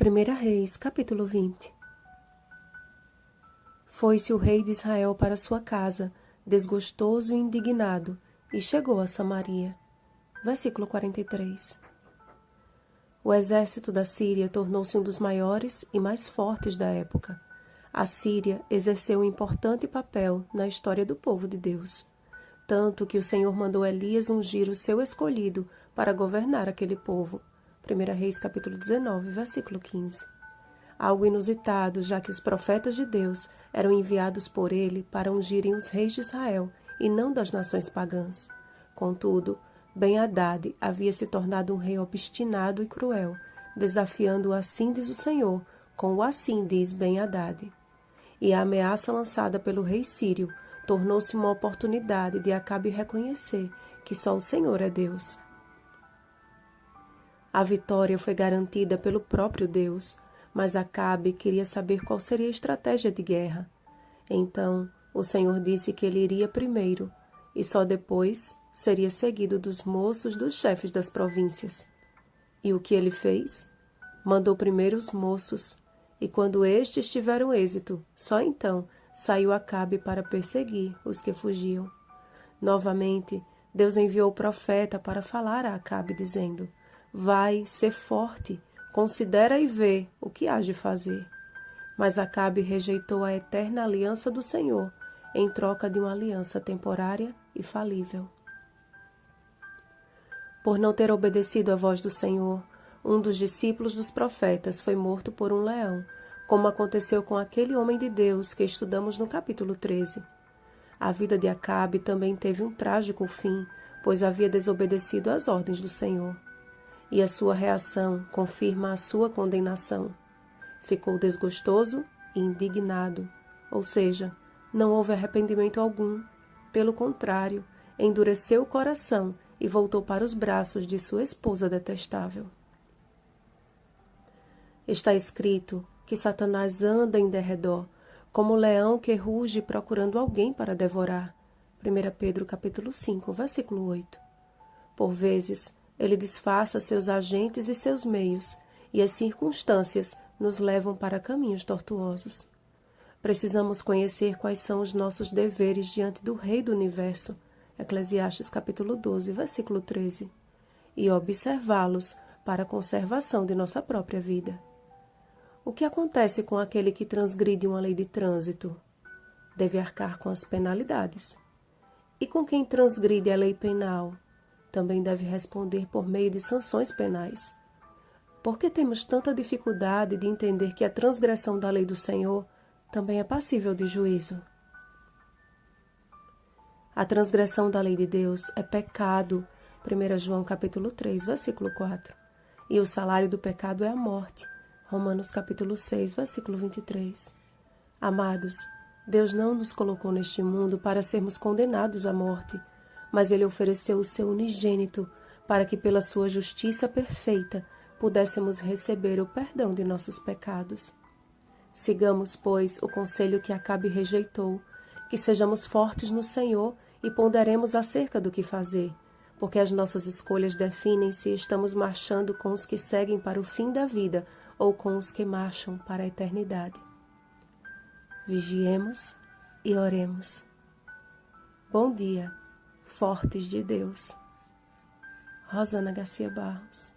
1 Reis, capítulo 20. Foi-se o rei de Israel para sua casa, desgostoso e indignado, e chegou a Samaria. Versículo 43. O exército da Síria tornou-se um dos maiores e mais fortes da época. A Síria exerceu um importante papel na história do povo de Deus, tanto que o Senhor mandou Elias ungir o seu escolhido para governar aquele povo. 1 Reis capítulo 19, versículo 15. Algo inusitado, já que os profetas de Deus eram enviados por ele para ungirem os reis de Israel e não das nações pagãs. Contudo, Ben-Hadad havia se tornado um rei obstinado e cruel, desafiando o assim diz o Senhor com o assim diz Ben-Hadad. E a ameaça lançada pelo rei sírio tornou-se uma oportunidade de Acabe reconhecer que só o Senhor é Deus. A vitória foi garantida pelo próprio Deus, mas Acabe queria saber qual seria a estratégia de guerra. Então, o Senhor disse que ele iria primeiro, e só depois seria seguido dos moços dos chefes das províncias. E o que ele fez? Mandou primeiro os moços, e quando estes tiveram êxito, só então saiu Acabe para perseguir os que fugiam. Novamente, Deus enviou o profeta para falar a Acabe, dizendo: vai, ser forte, considera e vê o que hás de fazer. Mas Acabe rejeitou a eterna aliança do Senhor em troca de uma aliança temporária e falível. Por não ter obedecido à voz do Senhor, um dos discípulos dos profetas foi morto por um leão, como aconteceu com aquele homem de Deus que estudamos no capítulo 13. A vida de Acabe também teve um trágico fim, pois havia desobedecido às ordens do Senhor. E a sua reação confirma a sua condenação. Ficou desgostoso e indignado, ou seja, não houve arrependimento algum. Pelo contrário, endureceu o coração e voltou para os braços de sua esposa detestável. Está escrito que Satanás anda em derredor, como o leão que ruge procurando alguém para devorar. 1 Pedro capítulo 5, versículo 8. Por vezes, ele disfarça seus agentes e seus meios, e as circunstâncias nos levam para caminhos tortuosos. Precisamos conhecer quais são os nossos deveres diante do Rei do Universo, Eclesiastes capítulo 12, versículo 13, e observá-los para a conservação de nossa própria vida. O que acontece com aquele que transgride uma lei de trânsito? Deve arcar com as penalidades. E com quem transgride a lei penal? Também deve responder por meio de sanções penais. Por que temos tanta dificuldade de entender que a transgressão da lei do Senhor também é passível de juízo? A transgressão da lei de Deus é pecado, 1 João capítulo 3, versículo 4. E o salário do pecado é a morte, Romanos capítulo 6, versículo 23. Amados, Deus não nos colocou neste mundo para sermos condenados à morte, mas Ele ofereceu o seu unigênito para que pela sua justiça perfeita pudéssemos receber o perdão de nossos pecados. Sigamos, pois, o conselho que Acabe rejeitou, que sejamos fortes no Senhor e ponderemos acerca do que fazer, porque as nossas escolhas definem se estamos marchando com os que seguem para o fim da vida ou com os que marcham para a eternidade. Vigiemos e oremos. Bom dia, fortes de Deus. Rosana Garcia Barros.